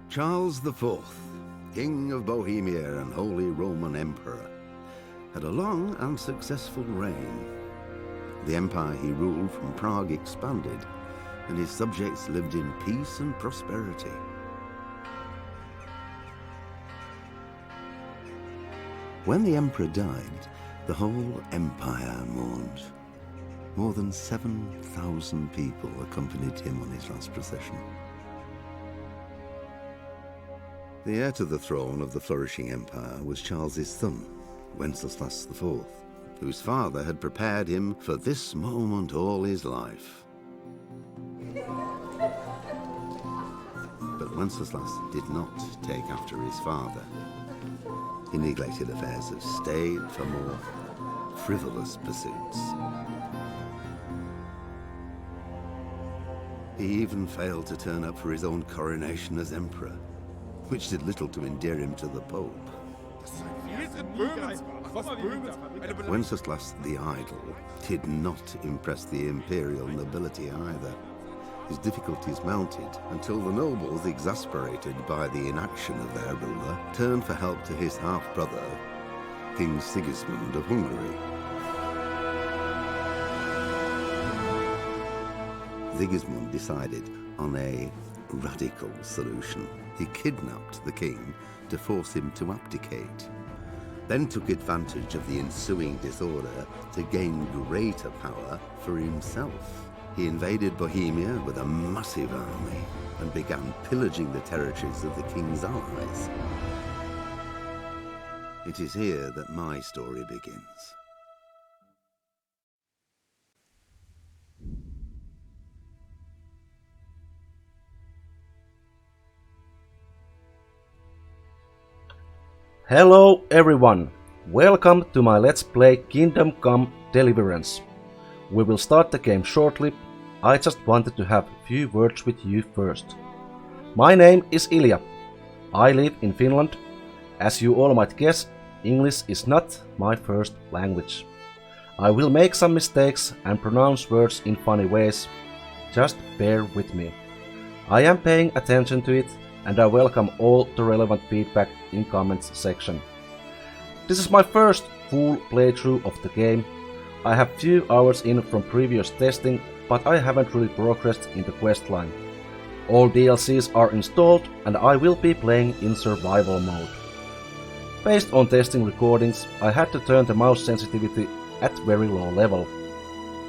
Charles IV, King of Bohemia and Holy Roman Emperor, had a long and successful reign. The empire he ruled from Prague expanded, and his subjects lived in peace and prosperity. When the emperor died, the whole empire mourned. More than 7,000 people accompanied him on his last procession. The heir to the throne of the flourishing empire was Charles's son, Wenceslas IV, whose father had prepared him for this moment all his life. But Wenceslas did not take after his father. He neglected affairs of state for more frivolous pursuits. He even failed to turn up for his own coronation as emperor, which did little to endear him to the Pope. Wenceslas the Idle did not impress the imperial nobility either. His difficulties mounted until the nobles, exasperated by the inaction of their ruler, turned for help to his half-brother, King Sigismund of Hungary. Sigismund decided on a radical solution. He kidnapped the king to force him to abdicate, then took advantage of the ensuing disorder to gain greater power for himself. He invaded Bohemia with a massive army and began pillaging the territories of the king's allies. It is here that my story begins. Hello everyone, welcome to my Let's Play Kingdom Come Deliverance. We will start the game shortly. I just wanted to have a few words with you first. My name is Ilja. I live in Finland. As you all might guess, English is not my first language. I will make some mistakes and pronounce words in funny ways. Just bear with me. I am paying attention to it, and I welcome all the relevant feedback in comments section. This is my first full playthrough of the game. I have few hours in from previous testing, but I haven't really progressed in the questline. All DLCs are installed and I will be playing in survival mode. Based on testing recordings, I had to turn the mouse sensitivity at very low level.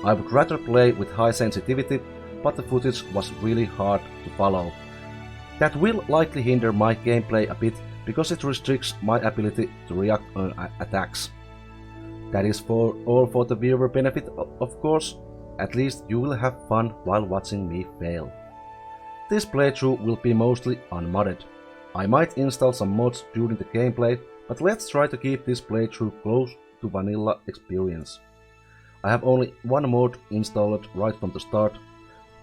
I would rather play with high sensitivity, but the footage was really hard to follow. That will likely hinder my gameplay a bit because it restricts my ability to react on attacks. That is all for the viewer benefit, of course. At least you will have fun while watching me fail. This playthrough will be mostly unmodded. I might install some mods during the gameplay, but let's try to keep this playthrough close to vanilla experience. I have only one mod installed right from the start.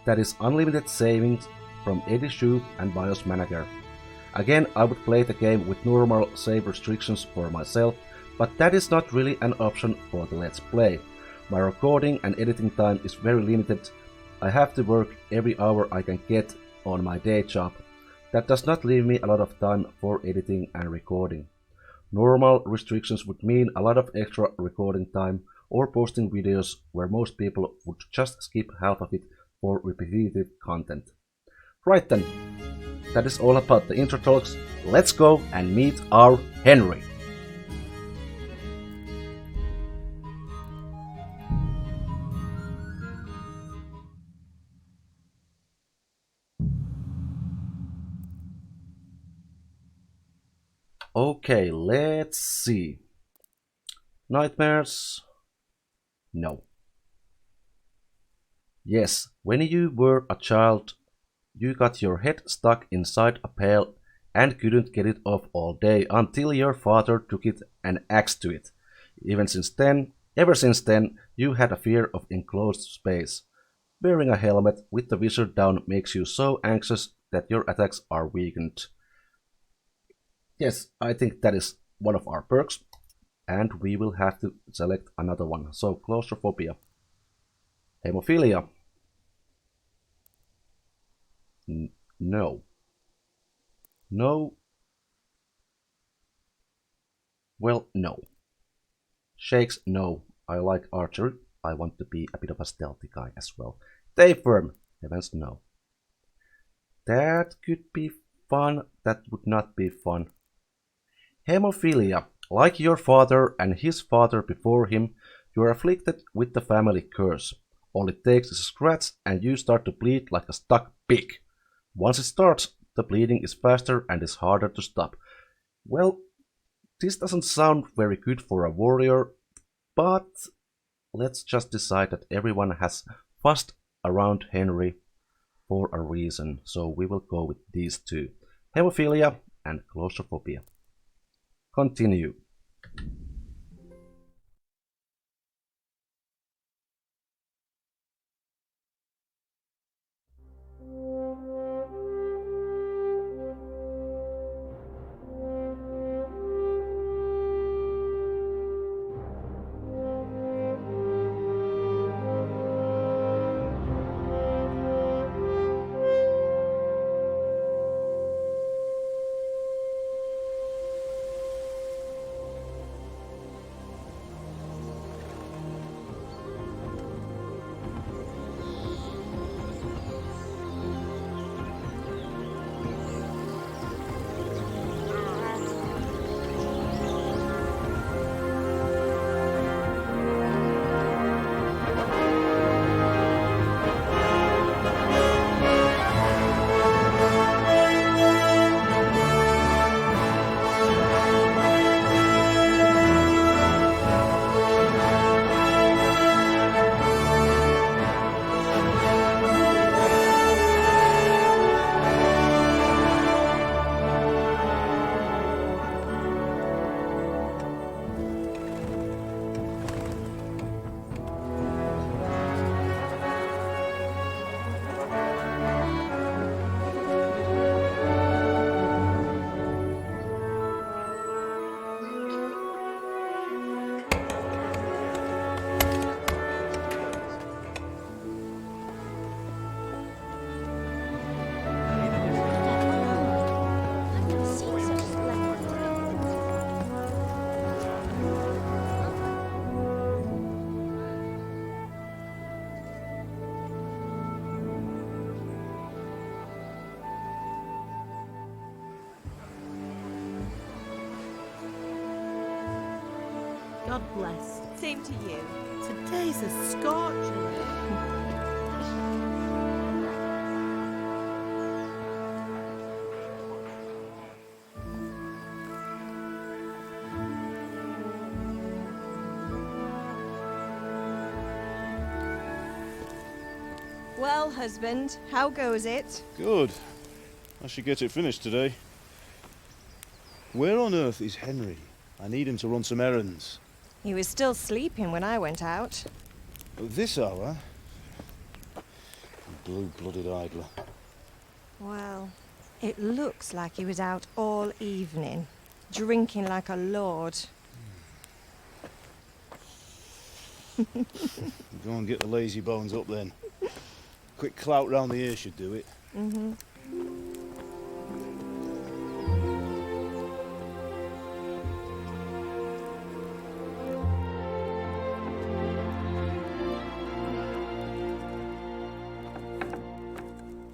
That is unlimited savings from Eddie Shoe and BIOS Manager. Again, I would play the game with normal save restrictions for myself, but that is not really an option for the Let's Play. My recording and editing time is very limited. I have to work every hour I can get on my day job. That does not leave me a lot of time for editing and recording. Normal restrictions would mean a lot of extra recording time or posting videos where most people would just skip half of it for repetitive content. Right then, that is all about the intro talks. Let's go and meet our Henry. Okay, let's see. Nightmares? No. Yes, when you were a child, you got your head stuck inside a pail and couldn't get it off all day until your father took it and axed to it. Ever since then, you had a fear of enclosed space. Wearing a helmet with the visor down makes you so anxious that your attacks are weakened. Yes, I think that is one of our perks, and we will have to select another one. So, claustrophobia. Hemophilia. No. No. Well, no. Shakes, no. I like archery. I want to be a bit of a stealthy guy as well. Stay firm. Evans, no. That could be fun. That would not be fun. Hemophilia. Like your father and his father before him, you are afflicted with the family curse. All it takes is a scratch and you start to bleed like a stuck pig. Once it starts, the bleeding is faster and is harder to stop. Well, this doesn't sound very good for a warrior, but let's just decide that everyone has fussed around Henry for a reason, so we will go with these two. Hemophilia and claustrophobia. Continue. God bless. Same to you. Today's a scorcher. Well, husband, how goes it? Good. I should get it finished today. Where on earth is Henry? I need him to run some errands. He was still sleeping when I went out. At this hour? Blue-blooded idler. Well, it looks like he was out all evening, drinking like a lord. Go and get the lazy bones up then. Quick clout round the ear should do it. Mm-hmm.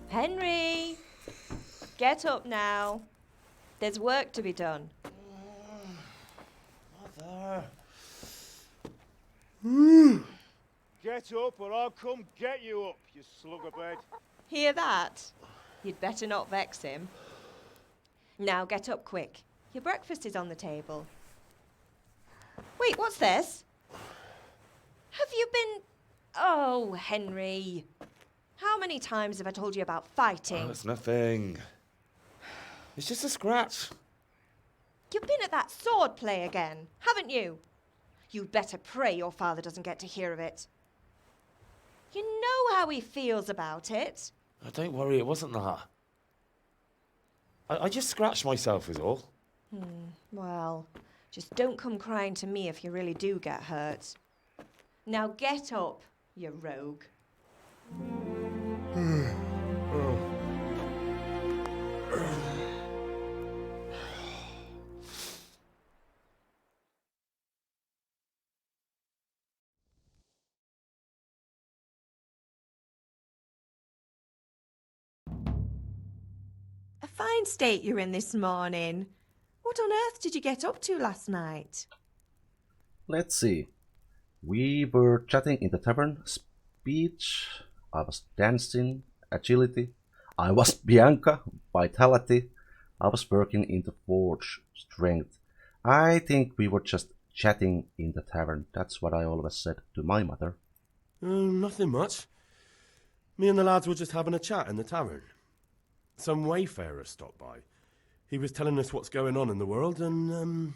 Henry! Get up now. There's work to be done. Mother. Get up or I'll come get you up, you slug of bed. Hear that? You'd better not vex him. Now get up quick. Your breakfast is on the table. Wait, what's this? Have you been... Oh, Henry. How many times have I told you about fighting? Oh, it's nothing. It's just a scratch. You've been at that sword play again, haven't you? You'd better pray your father doesn't get to hear of it. You know how he feels about it. Oh, don't worry, it wasn't that. I just scratched myself is all. Well, just don't come crying to me if you really do get hurt. Now get up, you rogue. fine state you're in this morning. What on earth did you get up to last night? Let's see. We were chatting in the tavern. Speech. I was dancing. Agility. I was Bianca. Vitality. I was working in the forge. Strength. I think we were just chatting in the tavern. That's what I always said to my mother. Nothing much. Me and the lads were just having a chat in the tavern. Some wayfarer stopped by. He was telling us what's going on in the world, and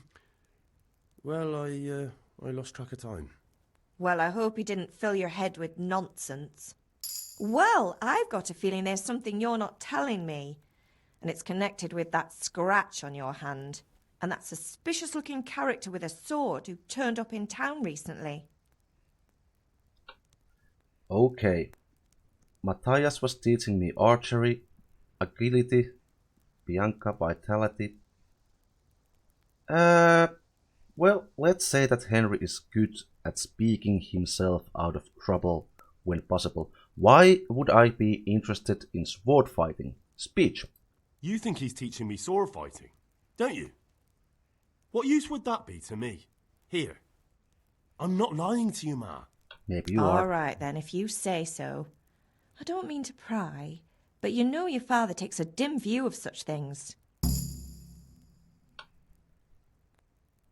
well, I lost track of time. Well, I hope he didn't fill your head with nonsense. Well, I've got a feeling there's something you're not telling me, and it's connected with that scratch on your hand and that suspicious-looking character with a sword who turned up in town recently. Okay. Matthias was teaching me archery, agility, Bianca vitality. Well, let's say that Henry is good at speaking himself out of trouble when possible. Why would I be interested in sword fighting? Speech. You think he's teaching me sword fighting, don't you? What use would that be to me? Here. I'm not lying to you, Ma. Maybe you are. All right, then, if you say so. I don't mean to pry, but you know your father takes a dim view of such things.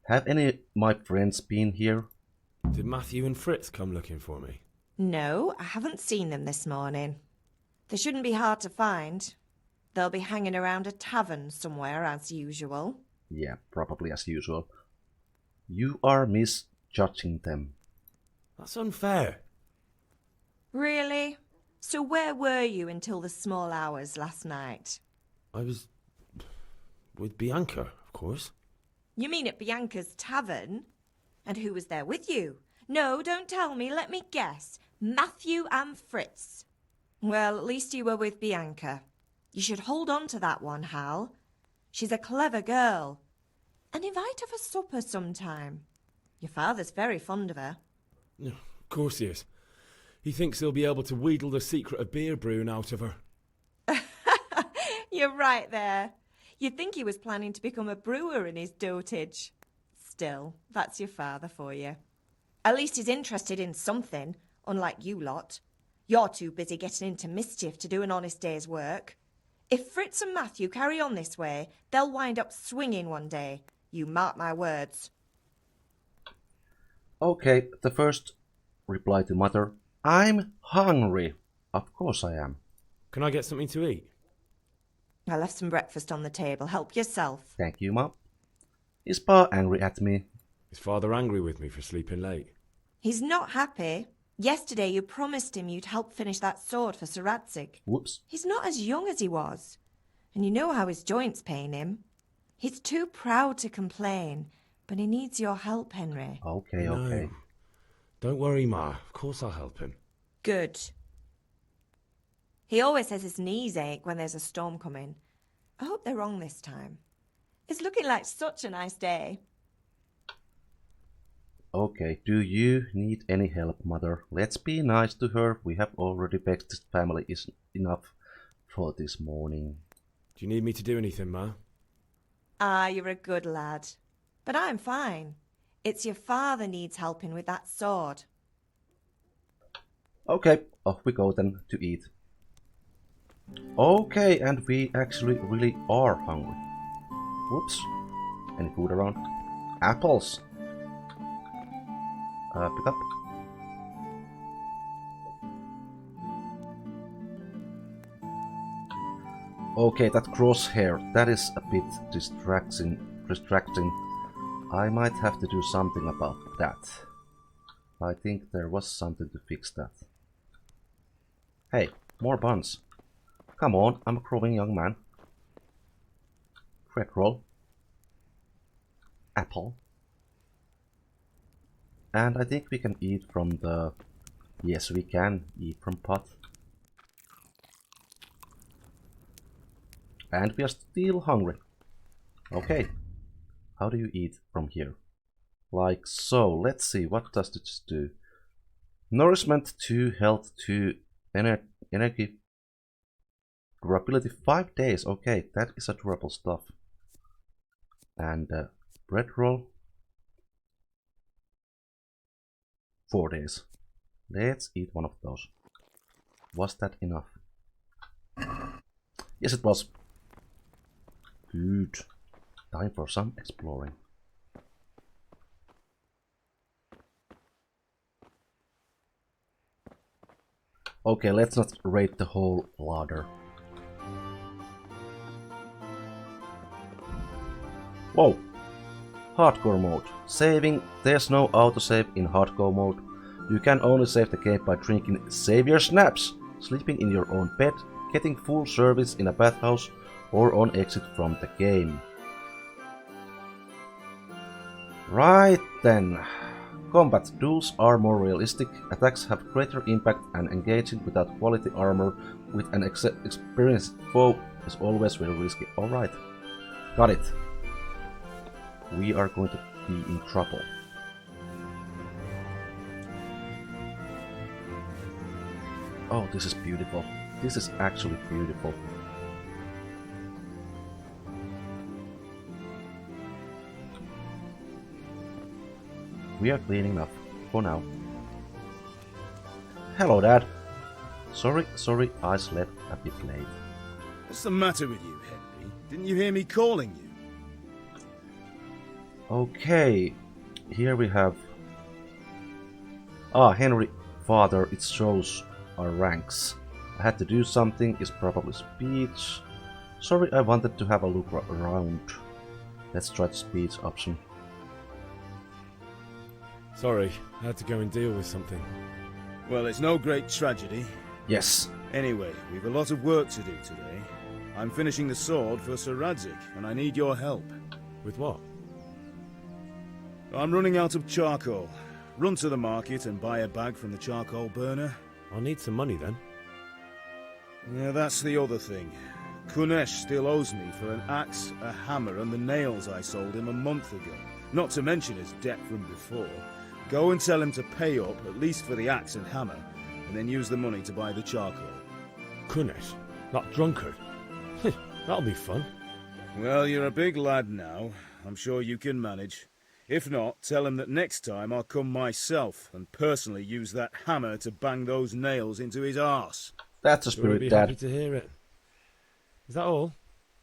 Have any of my friends been here? Did Matthew and Fritz come looking for me? No, I haven't seen them this morning. They shouldn't be hard to find. They'll be hanging around a tavern somewhere, as usual. Yeah, probably as usual. You are misjudging them. That's unfair. Really? So where were you until the small hours last night? I was with Bianca, of course. You mean at Bianca's tavern? And who was there with you? No, don't tell me, let me guess. Matthew and Fritz. Well, at least you were with Bianca. You should hold on to that one, Hal. She's a clever girl. And invite her for supper sometime. Your father's very fond of her. Of course he is. He thinks he'll be able to wheedle the secret of beer brewing out of her. You're right there. You'd think he was planning to become a brewer in his dotage. Still, that's your father for you. At least he's interested in something, unlike you lot. You're too busy getting into mischief to do an honest day's work. If Fritz and Matthew carry on this way, they'll wind up swinging one day. You mark my words. Okay, the first reply to Mother. I'm hungry. Of course I am. Can I get something to eat? I left some breakfast on the table. Help yourself. Thank you, Mom. Is Pa angry at me? Is Father angry with me for sleeping late? He's not happy. Yesterday you promised him you'd help finish that sword for Sir Radzig. Whoops. He's not as young as he was. And you know how his joints pain him. He's too proud to complain, but he needs your help, Henry. Okay. No. Don't worry, Ma. Of course I'll help him. Good. He always says his knees ache when there's a storm coming. I hope they're wrong this time. It's looking like such a nice day. Okay, do you need any help, Mother? Let's be nice to her. We have already vexed this family is enough for this morning. Do you need me to do anything, Ma? Ah, you're a good lad. But I'm fine. It's your father needs helping with that sword. Okay, off we go then to eat. Okay, and we actually really are hungry. Whoops. Any food around? Apples. Pick up. Okay, that crosshair, that is a bit distracting. I might have to do something about that. I think there was something to fix that. Hey, more buns. Come on, I'm a growing young man. Bread roll. Apple. And I think we can eat from the... Yes, we can eat from pot. And we are still hungry. Okay. How do you eat from here? Like so. Let's see, what does this do? Nourishment 2, health 2, energy Durability 5 days. Okay, that is a durable stuff. And bread roll 4 days. Let's eat one of those. Was that enough? Yes, it was. Good. Time for some exploring. Okay, let's not raid the whole larder. Whoa! Hardcore mode. Saving. There's no autosave in hardcore mode. You can only save the game by drinking Savior Snaps, sleeping in your own bed, getting full service in a bathhouse, or on exit from the game. Right then. Combat duels are more realistic, attacks have greater impact, and engaging without quality armor with an experienced foe is always very risky. Alright, got it. We are going to be in trouble. Oh, this is beautiful. This is actually beautiful. We are cleaning up for now. Hello, Dad. Sorry, I slept a bit late. What's the matter with you, Henry? Didn't you hear me calling you? Okay, here we have... Ah, Henry, father, it shows our ranks. I had to do something, is probably speech. Sorry, I wanted to have a look around. Let's try the speech option. Sorry, I had to go and deal with something. Well, it's no great tragedy. Yes. Anyway, we've a lot of work to do today. I'm finishing the sword for Sir Radzig, and I need your help. With what? I'm running out of charcoal. Run to the market and buy a bag from the charcoal burner. I'll need some money then. Yeah, that's the other thing. Kunesh still owes me for an axe, a hammer, and the nails I sold him a month ago. Not to mention his debt from before. Go and tell him to pay up, at least for the axe and hammer, and then use the money to buy the charcoal. Kunesh? That drunkard? That'll be fun. Well, you're a big lad now. I'm sure you can manage. If not, tell him that next time I'll come myself and personally use that hammer to bang those nails into his arse. That's a Sure, I'd spirit, be Dad. happy to hear it. Is that all?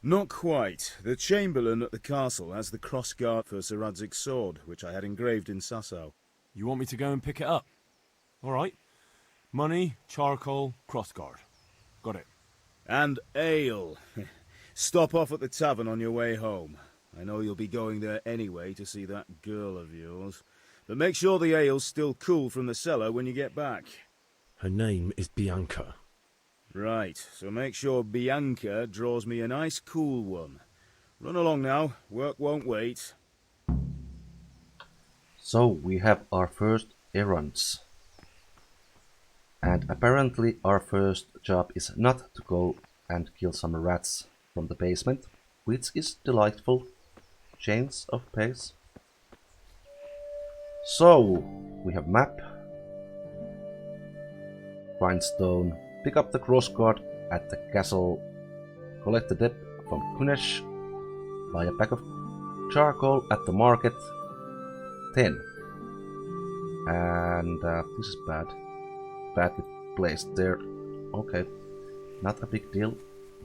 Not quite. The Chamberlain at the castle has the crossguard for Sir Radzig's sword, which I had engraved in Sasau. You want me to go and pick it up? All right. Money, charcoal, crossguard. Got it. And ale. Stop off at the tavern on your way home. I know you'll be going there anyway to see that girl of yours. But make sure the ale's still cool from the cellar when you get back. Her name is Bianca. Right, so make sure Bianca draws me a nice cool one. Run along now, work won't wait. So we have our first errands. And apparently our first job is not to go and kill some rats from the basement, which is delightful. Change of pace. So we have map, grindstone, pick up the crossguard at the castle, collect the debt from Kunesh, buy a pack of charcoal at the market, 10. And this is bad. Badly placed there. Okay, not a big deal.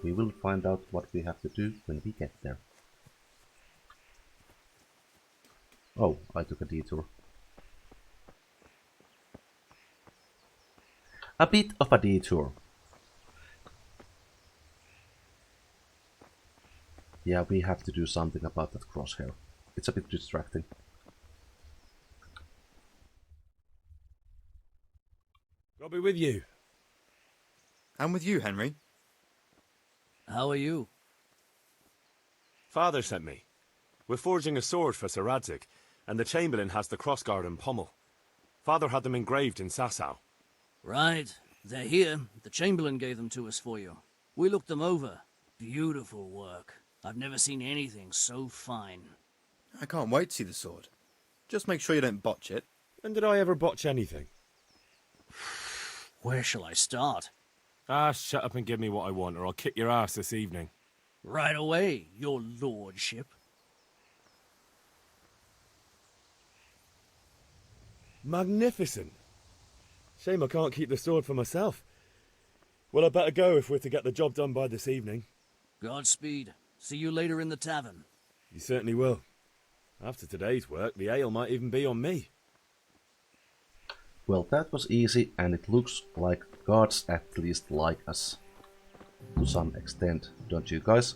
We will find out what we have to do when we get there. Oh, I took a detour. A bit of a detour. Yeah, we have to do something about that crosshair. It's a bit distracting. I'll be with you. I'm with you, Henry. How are you? Father sent me. We're forging a sword for Sir Radzig, and the Chamberlain has the crossguard and pommel. Father had them engraved in Sasau. Right. They're here. The Chamberlain gave them to us for you. We looked them over. Beautiful work. I've never seen anything so fine. I can't wait to see the sword. Just make sure you don't botch it. When did I ever botch anything? Where shall I start? Ah, shut up and give me what I want, or I'll kick your ass this evening. Right away, your lordship. Magnificent. Shame I can't keep the sword for myself. Well, I better go if we're to get the job done by this evening. Godspeed. See you later in the tavern. You certainly will. After today's work, the ale might even be on me. Well, that was easy, and it looks like gods at least like us. To some extent, don't you guys?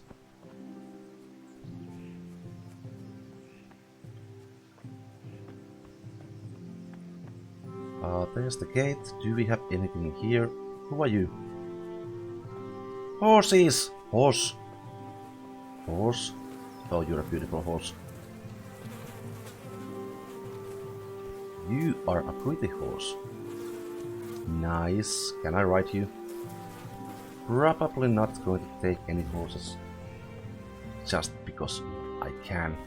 There's the gate. Do we have anything here? Who are you? Horses! Horse! Horse? Oh, you're a beautiful horse. You are a pretty horse. Nice. Can I ride you? Probably not going to take any horses. Just because I can.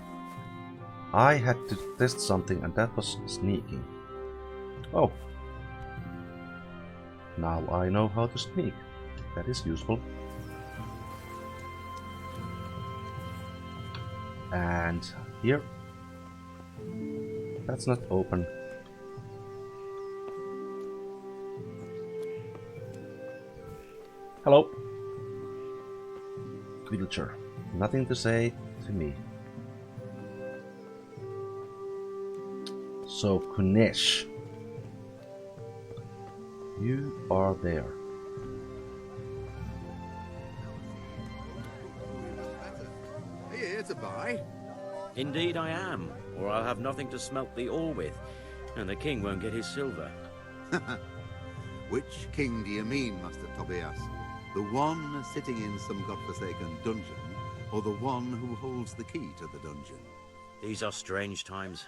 I had to test something and that was sneaking. Oh. Now I know how to sneak. That is useful. And here. That's not open. Hello. Villager. Nothing to say to me. So, Kunesh. You are there. Are you here to buy? Indeed I am, or I'll have nothing to smelt the ore with, and the king won't get his silver. Which king do you mean, Master Tobias? The one sitting in some godforsaken dungeon, or the one who holds the key to the dungeon? These are strange times,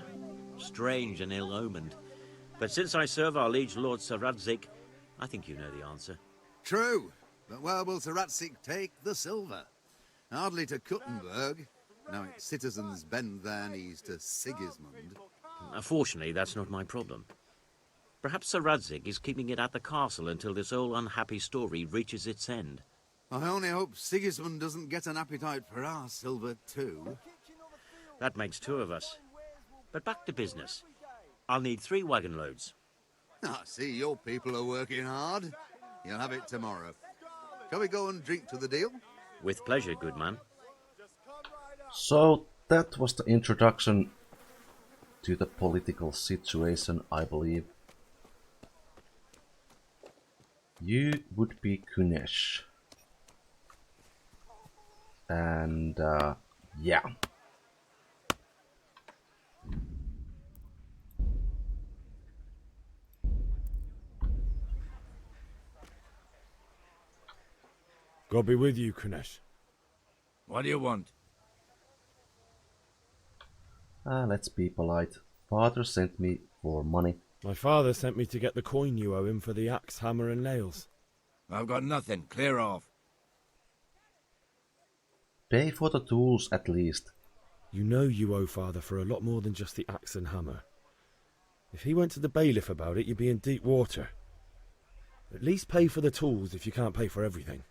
strange and ill-omened. But since I serve our liege lord Sir Radzik, I think you know the answer. True, but where will Sir Ratzik take the silver? Hardly to Kuttenberg. Now its citizens bend their knees to Sigismund. Fortunately, that's not my problem. Perhaps Sir Radzik is keeping it at the castle until this old unhappy story reaches its end. I only hope Sigismund doesn't get an appetite for our silver too. That makes two of us. But back to business. I'll need 3 wagon loads. I see your people are working hard. You'll have it tomorrow. Shall we go and drink to the deal? With pleasure, good man. So that was the introduction to the political situation, I believe. You would be Kunesh. And yeah. God be with you, Kunesh. What do you want? Let's be polite. Father sent me for money. My father sent me to get the coin you owe him for the axe, hammer and nails. I've got nothing. Clear off. Pay for the tools at least. You know you owe father for a lot more than just the axe and hammer. If he went to the bailiff about it, you'd be in deep water. At least pay for the tools if you can't pay for everything.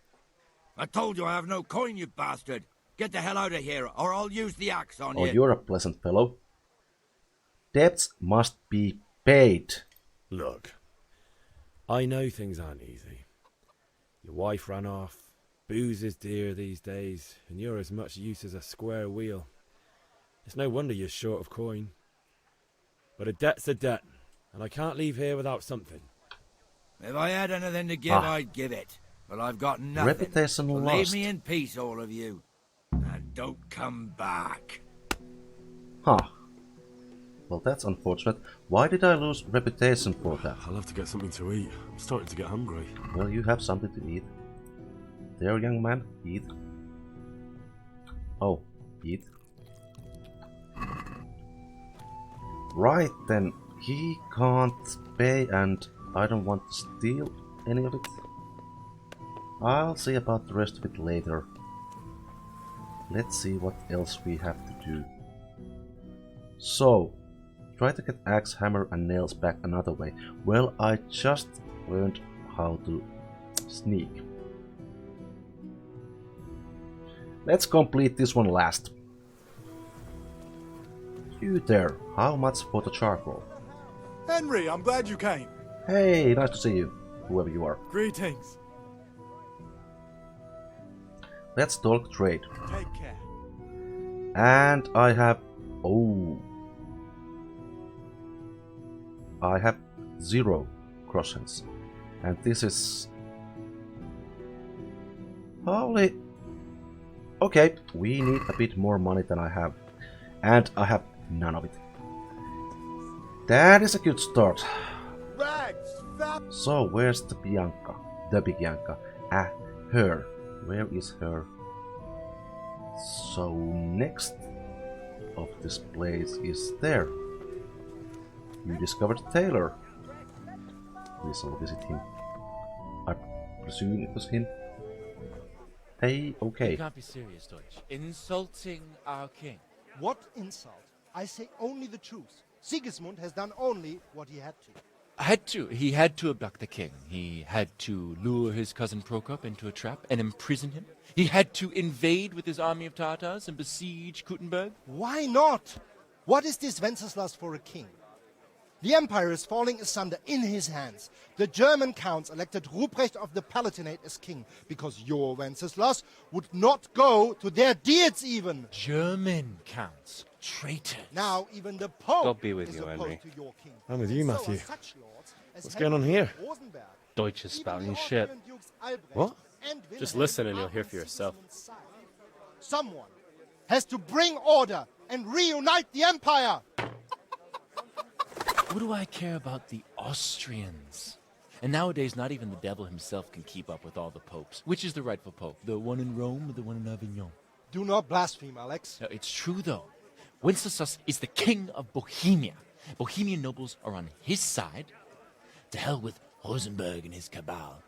I told you I have no coin, you bastard. Get the hell out of here, or I'll use the axe on Oh, you. you're a pleasant fellow. Debts must be paid. Look, I know things aren't easy. Your wife ran off, booze is dear these days, and you're as much use as a square wheel. It's no wonder you're short of coin. But a debt's a debt, and I can't leave here without something. If I had anything to give, I'd give it. But I've got nothing. Reputation So lost. leave me in peace, all of you. And don't come back. Huh. Well, that's unfortunate. Why did I lose reputation for that? I'll have to get something to eat. I'm starting to get hungry. Well, you have something to eat. There, young man, eat. Oh, eat. Right then, he can't pay and I don't want to steal any of it. I'll see about the rest of it later. Let's see what else we have to do. So, try to get axe, hammer and nails back another way. Well, I just learned how to Sneak. Let's complete this one last. You there, how much for the charcoal? Henry, I'm glad you came. Hey, nice to see you, whoever you are. Greetings. Let's talk trade. Take care. And I have... Oh. I have 0 crosshands. And this is... Holy... Okay, we need a bit more money than I have. And I have none of it. That is a good start. So, where's the Bianca? The Bianca. Her. Where is her? So, next of this place is there. You discovered Taylor. We shall visit him. I presume it was him. Hey, okay. You can't be serious, Deutsch. Insulting our king. What insult? I say only the truth. Sigismund has done only what he had to. He had to abduct the king. He had to lure his cousin Prokop into a trap and imprison him. He had to invade with his army of Tartars and besiege Kuttenberg. Why not? What is this Wenceslas for a king? The empire is falling asunder in his hands. The German counts elected Ruprecht of the Palatinate as king because your Wenceslas would not go to their deeds even. German counts. Traitors. Now even the Pope God be with is you, opposed Henry. to your king. I'm with you, So are Matthew. such lords as What's going on here? Rosenberg. Deutsch is spouting shit. What? Just listen and you'll hear for yourself. Someone has to bring order and reunite the empire. What do I care about the Austrians? And nowadays, not even the devil himself can keep up with all the popes. Which is the rightful pope? The one in Rome or the one in Avignon? Do not blaspheme, Alex. No, it's true, though. Wenceslas is the king of Bohemia. Bohemian nobles are on his side. To hell with Rosenberg and his cabal.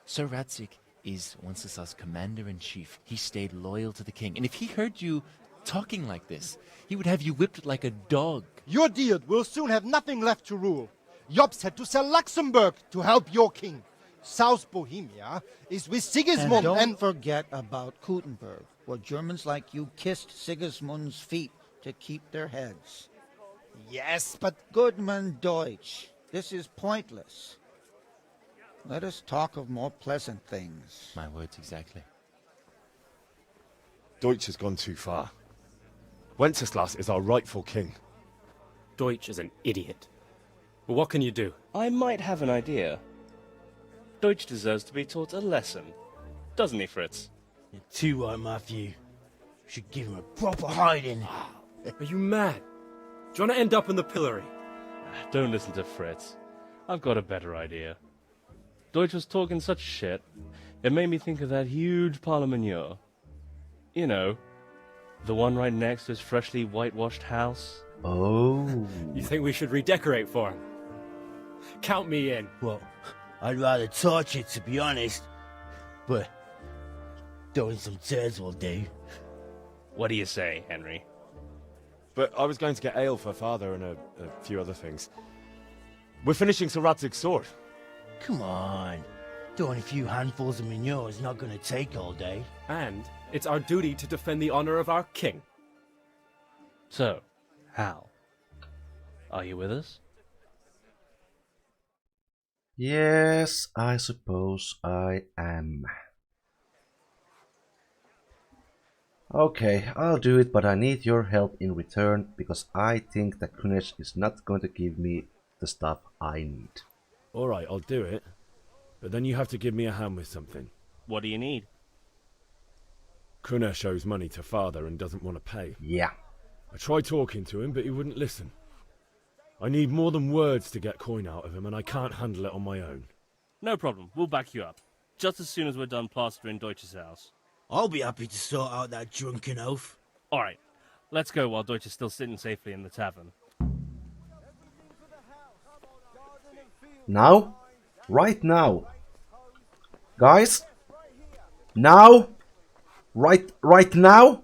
Sir Radzik is Wenceslas' commander-in-chief. He stayed loyal to the king. And if he heard you talking like this, he would have you whipped like a dog. Your Diet will soon have nothing left to rule. Jobst had to sell Luxembourg to help your king. South Bohemia is with Sigismund And don't forget about Kuttenberg, where Germans like you kissed Sigismund's feet to keep their heads. Yes, but... Goodman Deutsch, this is pointless. Let us talk of more pleasant things. My words exactly. Deutsch has gone too far. Wenceslas is our rightful king. Deutsch is an idiot. But what can you do? I might have an idea. Deutsch deserves to be taught a lesson. Doesn't he, Fritz? You're too right, Matthew. Should give him a proper hiding. Are you mad? Do you want to end up in the pillory? Don't listen to Fritz. I've got a better idea. Deutsch was talking such shit, it made me think of that huge parliament. You know, the one right next to his freshly whitewashed house. Oh. You think we should redecorate for him? Count me in. Well, I'd rather torch it, to be honest. But throwing some turds will do. What do you say, Henry? But I was going to get ale for father and a few other things. We're finishing Sir Radzig's sword. Come on. Throwing a few handfuls of manure is not going to take all day. And it's our duty to defend the honor of our king. So, Hal, are you with us? Yes, I suppose I am. Okay, I'll do it, but I need your help in return, because I think that Kunesh is not going to give me the stuff I need. Alright, I'll do it. But then you have to give me a hand with something. What do you need? Kunesh owes money to father and doesn't want to pay. Yeah. I tried talking to him, but he wouldn't listen. I need more than words to get coin out of him, and I can't handle it on my own. No problem, we'll back you up. Just as soon as we're done plastering Deutsch's house. I'll be happy to sort out that drunken oaf. Alright, let's go while Deutsch is still sitting safely in the tavern. Now? Right now. Guys? Now? Right now?